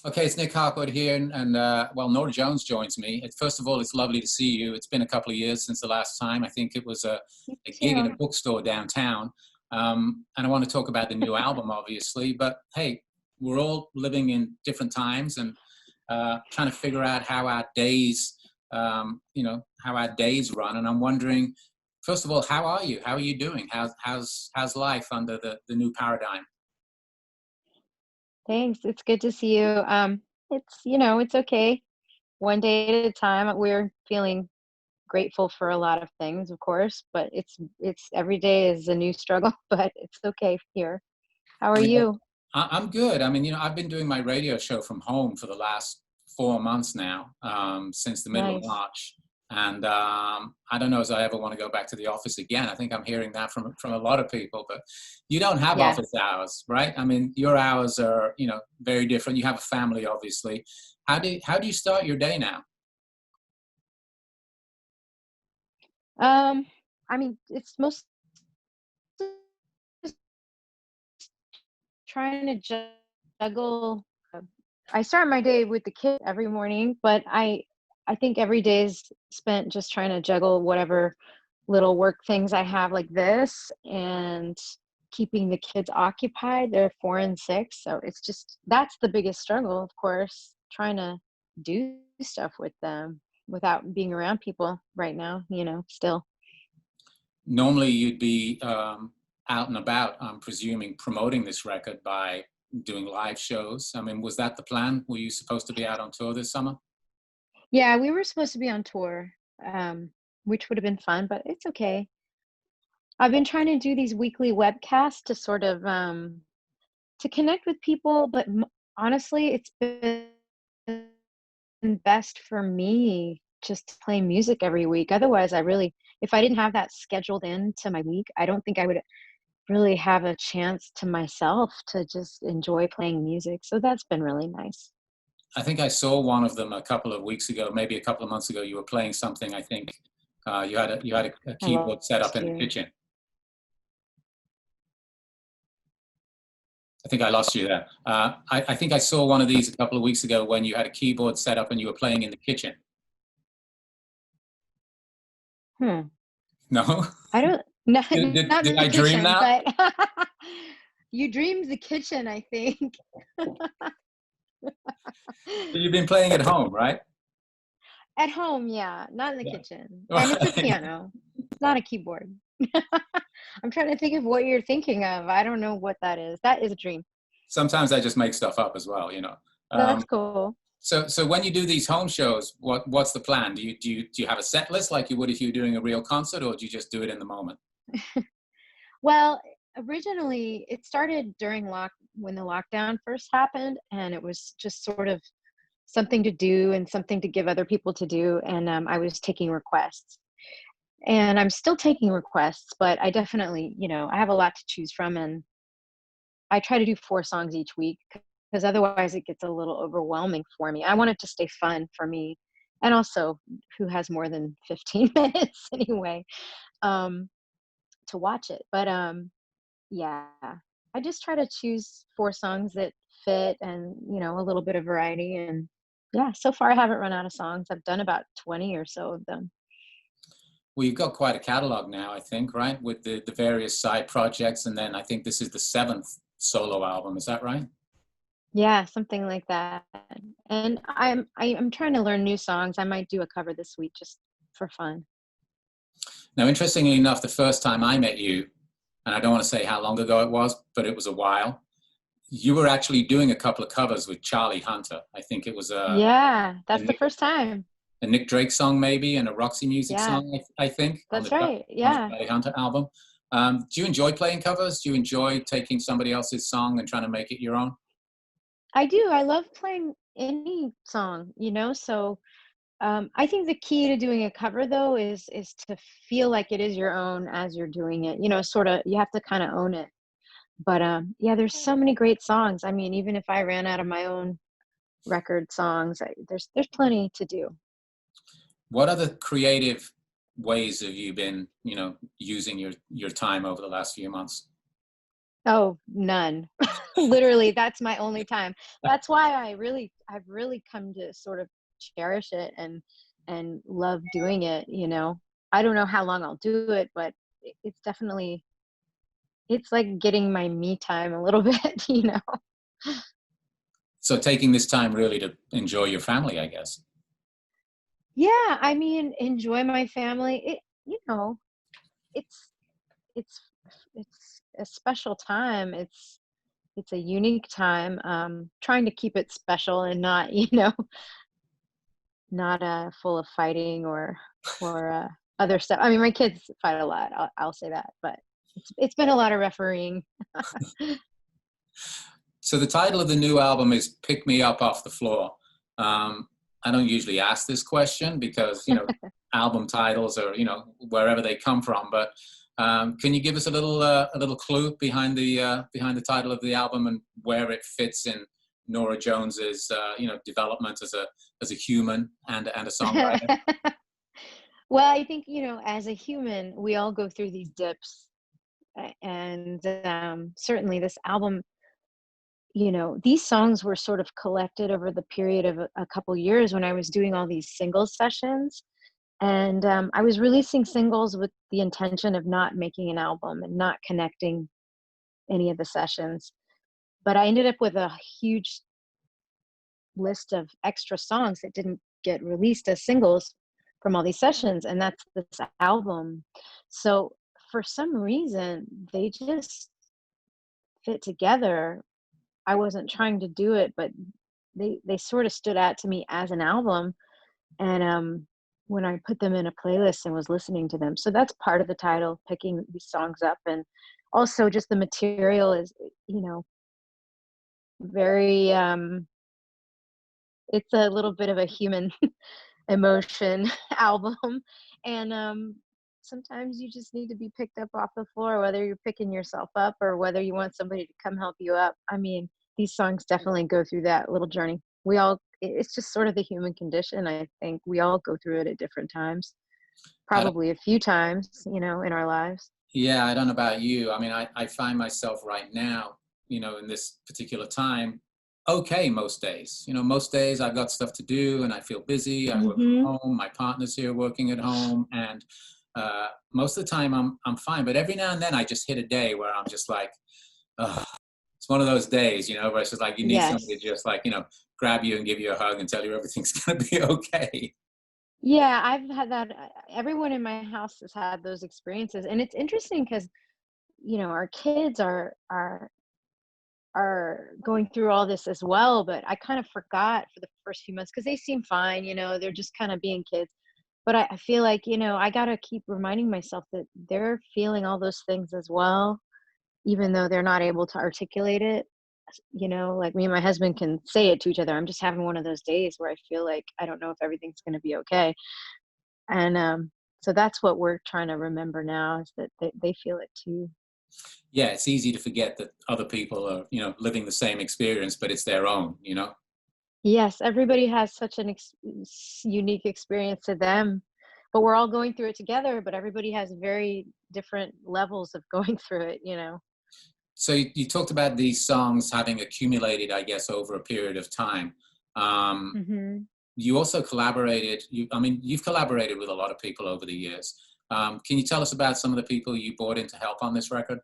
Okay, it's Nic Harcourt here, and well, Norah Jones joins me. First of all, it's lovely to see you. It's been a couple of years since the last time. I think it was You a gig in a too. bookstore downtown. And I want to talk about the new album, obviously. But hey, we're all living in different times and trying to figure out how our days, how our days run. And I'm wondering, first of all, how are you? How are you doing? How's life under the new paradigm? Thanks. It's good to see you. It's okay. One day at a time. We're feeling grateful for a lot of things, of course, but it's every day is a new struggle, but it's okay here. How are Yeah. you? I'm good. I mean, I've been doing my radio show from home for the last 4 months now, since the middle of Nice. March. And I don't know if I ever want to go back to the office again. I think I'm hearing that from a lot of people. But you don't have Yeah. office hours, right? I mean, your hours are, very different. You have a family, obviously. How do you start your day now? Um, I mean, it's most just trying to juggle. uh, I start my day with the kid every morning, but I think every day is spent just trying to juggle whatever little work things I have like this and keeping the kids occupied. They're 4 and 6. So it's just that's the biggest struggle, of course, trying to do stuff with them without being around people right now, still. Normally, you'd be out and about, I'm presuming, promoting this record by doing live shows. I mean, was that the plan? Were you supposed to be out on tour this summer? Yeah, we were supposed to be on tour, um, which would have been fun, but it's okay. I've been trying to do these weekly webcasts to sort of to connect with people, but honestly, it's been best for me just to play music every week. Otherwise, if I didn't have that scheduled into my week, I don't think I would really have a chance to myself to just enjoy playing music. So that's been really nice. I think I saw one of them a couple of weeks ago, maybe a couple of months ago. You were playing something. I think you had a I keyboard set up lost in the you. kitchen. I think I lost you there. I think I saw one of these a couple of weeks ago when you had a keyboard set up and you were playing in the kitchen. Hmm. No, I don't, not, did, did, not did in the I dream kitchen, that? but you dreamed the kitchen, I think. But you've been playing at home, right? At home, yeah, not in the Yeah. kitchen. And it's a piano. It's not a keyboard. I'm trying to think of what you're thinking of. I don't know what that is. That is a dream. Sometimes I just make stuff up as well. That's Um, cool. so when you do these home shows, what's the plan? Do you have a set list like you would if you were doing a real concert, or do you just do it in the moment? Well, originally it started during when the lockdown first happened, and it was just sort of something to do and something to give other people to do. And I was taking requests, and I'm still taking requests, but I definitely, I have a lot to choose from, and I try to do 4 songs each week because otherwise it gets a little overwhelming for me. I want it to stay fun for me, and also who has more than 15 minutes anyway um, to watch it. But yeah, I just try to choose 4 songs that fit and, a little bit of variety. And yeah, so far I haven't run out of songs. I've done about 20 or so of them. Well, you've got quite a catalog now, I think, right? With the various side projects, and then I think this is the seventh solo album. Is that right? Yeah, something like that. And I'm trying to learn new songs. I might do a cover this week just for fun. Now, interestingly enough, the first time I met you, and I don't want to say how long ago it was, but it was a while, you were actually doing a couple of covers with Charlie Hunter. I think it was Yeah, a that's the Nick, first time. a Nick Drake song, maybe, and a Roxy Music Yeah, song, I think, on that's the right. on the Yeah. Charlie Hunter album. Do you enjoy playing covers? Do you enjoy taking somebody else's song and trying to make it your own? I do. I love playing any song, so I think the key to doing a cover though is to feel like it is your own as you're doing it. Sort of you have to kind of own it. But yeah, there's so many great songs. I mean, even if I ran out of my own record songs, there's plenty to do. What other creative ways have you been, using your time over the last few months? Oh, none. Literally, that's my only time. That's why I've really come to sort of cherish it and love doing it, you know. I don't know how long I'll do it, but it's definitely it's like getting my me time a little bit, you know. So taking this time really to enjoy your family, I guess. Yeah, I mean, enjoy my family. You know, it's it's it's a special time. It's a unique time. Trying to keep it special and not, you know, not full of fighting or other stuff. I mean, my kids fight a lot. I'll say that, but it's been a lot of refereeing. So the title of the new album is "Pick Me Up Off the Floor." Um, I don't usually ask this question because album titles are wherever they come from. But can you give us a little clue behind the title of the album and where it fits in Norah Jones's development as a human and a songwriter? Well, I think, you know, as a human, we all go through these dips, and certainly this album, you know, these songs were sort of collected over the period of a couple years when I was doing all these single sessions. And I was releasing singles with the intention of not making an album and not connecting any of the sessions. But I ended up with a huge list of extra songs that didn't get released as singles from all these sessions, and that's this album. So for some reason, they just fit together. I wasn't trying to do it, but they sort of stood out to me as an album. And when I put them in a playlist and was listening to them, so that's part of the title, picking these songs up. And also just the material is, you know, very it's a little bit of a human emotion album. And sometimes you just need to be picked up off the floor, whether you're picking yourself up or whether you want somebody to come help you up. I mean, these songs definitely go through that little journey. It's just sort of the human condition. I think we all go through it at different times, I probably a few times, you know, in our lives. Yeah, I don't know about you. I mean, I find myself right now, in this particular time, okay, most days. Most days I've got stuff to do and I feel busy. I work Hmm. from home. My partner's here working at home, and most of the time I'm fine. But every now and then I just hit a day where I'm just like, ugh. It's one of those days, where it's just like you need somebody Yes. to just like, grab you and give you a hug and tell you everything's gonna be okay. Yeah, I've had that. Everyone in my house has had those experiences, and it's interesting because, you know, our kids are going through all this as well, but I kind of forgot for the first few months because they seem fine, you know, they're just kind of being kids. But I feel like, you know, I got to keep reminding myself that they're feeling all those things as well, even though they're not able to articulate it. You know, like me and my husband can say it to each other. I'm just having one of those days where I feel like I don't know if everything's going to be okay. And so that's what we're trying to remember now is that they feel it too. Yeah, it's easy to forget that other people are, living the same experience, but it's their own. Yes, everybody has such an unique experience to them, but we're all going through it together, but everybody has very different levels of going through it, you know. So you talked about these songs having accumulated, I guess, over a period of time. Um, Hmm. you also collaborated. I mean, you've collaborated with a lot of people over the years. Can you tell us about some of the people you brought in to help on this record?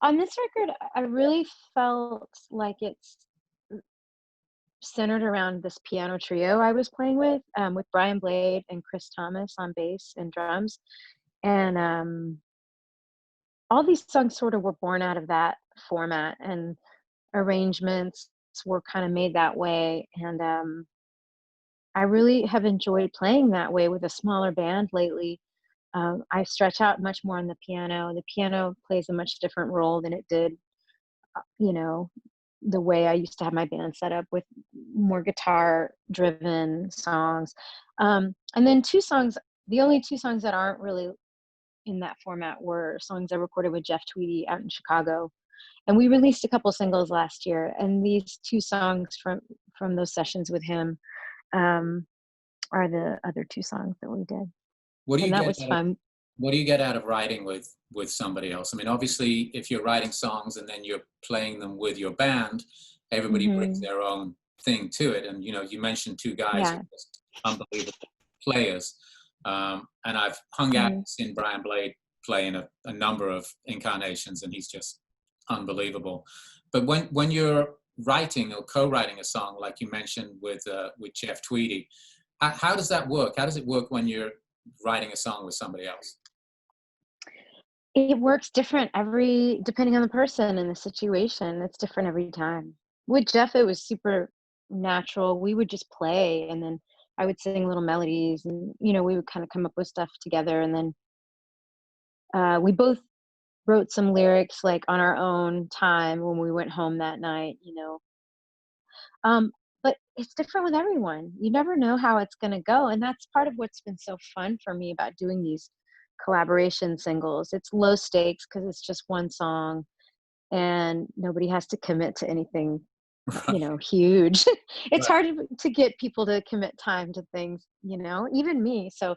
On this record, I really felt like it's centered around this piano trio I was playing with Brian Blade and Chris Thomas on bass and drums. And all these songs sort of were born out of that format, and arrangements were kind of made that way. And I really have enjoyed playing that way with a smaller band lately. I stretch out much more on the piano. The piano plays a much different role than it did, you know, the way I used to have my band set up with more guitar driven songs. And then the only two songs that aren't really in that format were songs I recorded with Jeff Tweedy out in Chicago. And we released a couple singles last year. And these two songs from those sessions with him um, are the other two songs that we did. What do you And that get was out of fun. what do you get out of writing with somebody else? I mean, obviously, if you're writing songs and then you're playing them with your band, everybody brings Hmm. their own thing to it. And, you know, you mentioned two guys who Yeah. are just unbelievable players. And I've hung out Hmm. and seen Brian Blade play in a number of incarnations, and he's just unbelievable. But when you're writing or co-writing a song, like you mentioned with Jeff Tweedy, how does that work? How does it work when you're writing a song with somebody else? It works different depending on the person and the situation. It's different every time. With Jeff, it was super natural. We would just play, and then I would sing little melodies, and we would kind of come up with stuff together. And then we both wrote some lyrics like on our own time when we went home that night. Um, but it's different with everyone. You never know how it's going to go. And that's part of what's been so fun for me about doing these collaboration singles. It's low stakes because it's just one song and nobody has to commit to anything, huge. It's Right. hard to get people to commit time to things, even me. So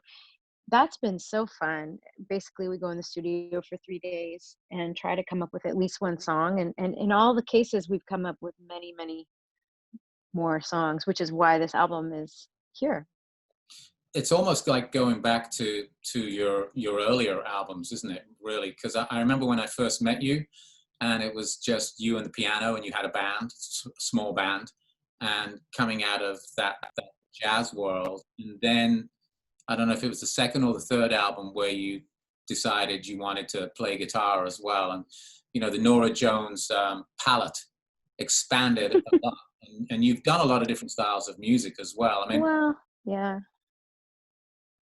that's been so fun. Basically, we go in the studio for 3 days and try to come up with at least one song. And in all the cases, we've come up with many, many more songs, which is why this album is here. It's almost like going back to your earlier albums, isn't it? Really, because I remember when I first met you, and it was just you and the piano, and you had a band, small band, and coming out of that jazz world, and then I don't know if it was the second or the third album where you decided you wanted to play guitar as well, and the Norah Jones palette expanded a lot, and you've done a lot of different styles of music as well. I mean, Well, yeah.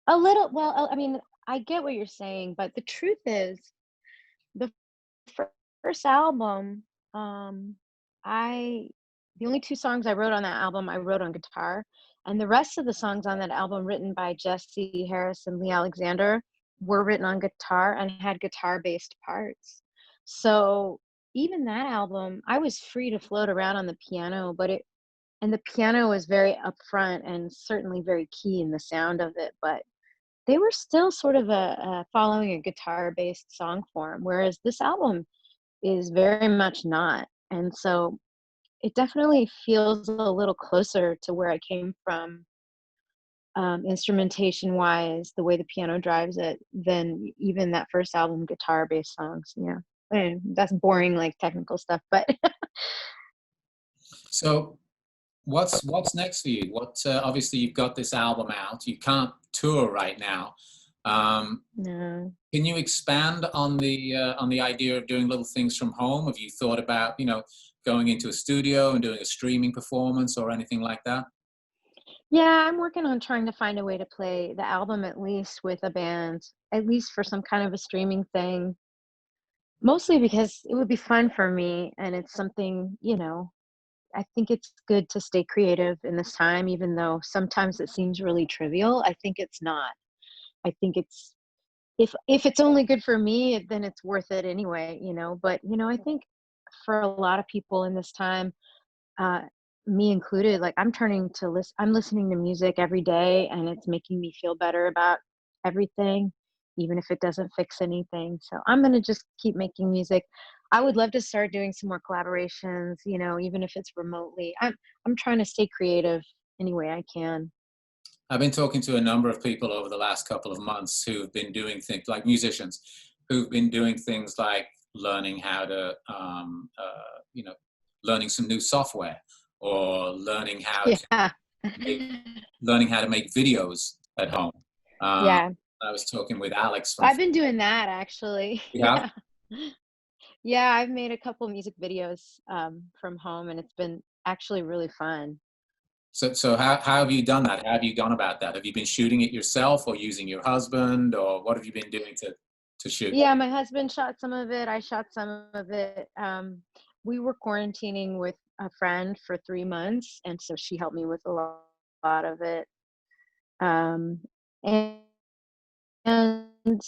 A little, well, I mean, I get what you're saying, but the truth is, the first album, um, I the only two songs I wrote on that album, I wrote on guitar, and the rest of the songs on that album, written by Jesse Harris and Lee Alexander, were written on guitar and had guitar-based parts. So even that album, I was free to float around on the piano, and the piano was very upfront and certainly very key in the sound of it, but they were still sort of following a guitar-based song form, whereas this album is very much not. And so it definitely feels a little closer to where I came from, instrumentation-wise, the way the piano drives it, than even that first album, guitar-based songs. Yeah, and that's boring, like technical stuff, but so what's next for you? What obviously you've got this album out. You can't tour right now. Um, no. can you expand on the idea of doing little things from home? Have you thought about going into a studio and doing a streaming performance or anything like that? Yeah, I'm working on trying to find a way to play the album at least with a band, at least for some kind of a streaming thing. Mostly because it would be fun for me, and it's something, I think it's good to stay creative in this time, even though sometimes it seems really trivial. I think it's not. I think it's if it's only good for me, then it's worth it anyway. But I think for a lot of people in this time, uh, me included, like I'm listening to music every day, and it's making me feel better about everything, even if it doesn't fix anything. So I'm gonna just keep making music. I would love to start doing some more collaborations, even if it's remotely. I'm trying to stay creative any way I can. I've been talking to a number of people over the last couple of months who've been doing things like musicians, who've been doing things like learning how to, learning some new software or Yeah. make, learning how to make videos at home. Um, Yeah. I was talking with Alex from. I've been doing that actually. Yeah. Yeah. Yeah, I've made a couple music videos from home, and it's been actually really fun. So how have you done that? How have you gone about that? Have you been shooting it yourself or using your husband, or what have you been doing to shoot? Yeah, my husband shot some of it. I shot some of it. We were quarantining with a friend for 3 months, and so she helped me with a lot of it. Um, and, and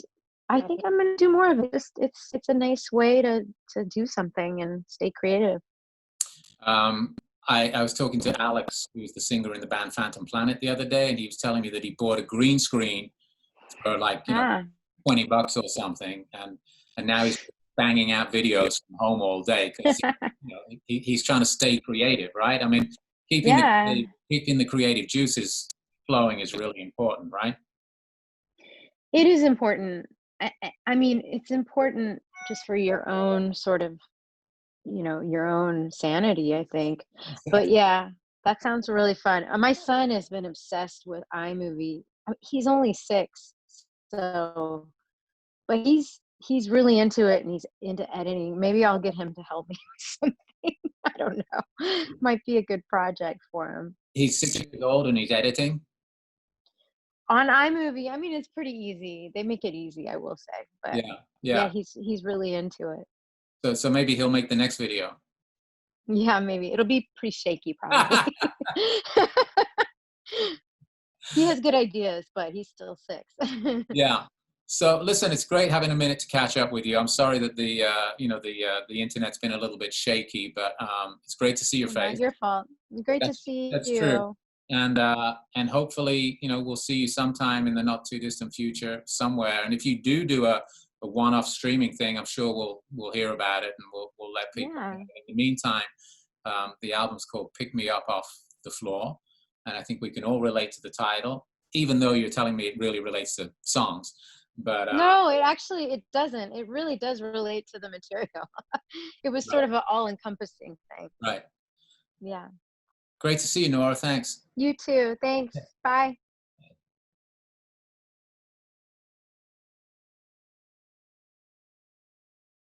I think I'm gonna do more of it. It's a nice way to do something and stay creative. Um, I was talking to Alex, who's the singer in the band Phantom Planet, the other day, and he was telling me that he bought a green screen for like Ah. $20 or something, and now he's banging out videos from home all day because he's trying to stay creative, right? I mean, Yeah, keeping the creative juices flowing is really important, right? it is important. I mean, it's important just for your own sort of, your own sanity, I think. But Exactly. yeah, that sounds really fun. My son has been obsessed with iMovie. He's only 6, so but he's really into it and he's into editing. Maybe I'll get him to help me with something. I don't know. Might be a good project for him. He's 6 years old and he's editing. On iMovie, I mean, it's pretty easy. They make it easy, I will say. But Yeah, yeah, yeah. he's really into it. So maybe he'll make the next video. Yeah, maybe. It'll be pretty shaky probably. He has good ideas, but he's still 6. Yeah. So listen, it's great having a minute to catch up with you. I'm sorry that the internet's been a little bit shaky, but it's great to see your Not face. your fault. Great to see That's true. you. And hopefully, we'll see you sometime in the not too distant future somewhere. And if you do a one-off streaming thing, I'm sure we'll hear about it and we'll let people know. Yeah. In the meantime, the album's called "Pick Me Up Off the Floor," and I think we can all relate to the title, even though you're telling me it really relates to songs. But No, it doesn't. It really does relate to the material. It was sort right, of an all-encompassing thing. right. Yeah. Great to see you, Nora. Thanks. You too. Thanks. Bye.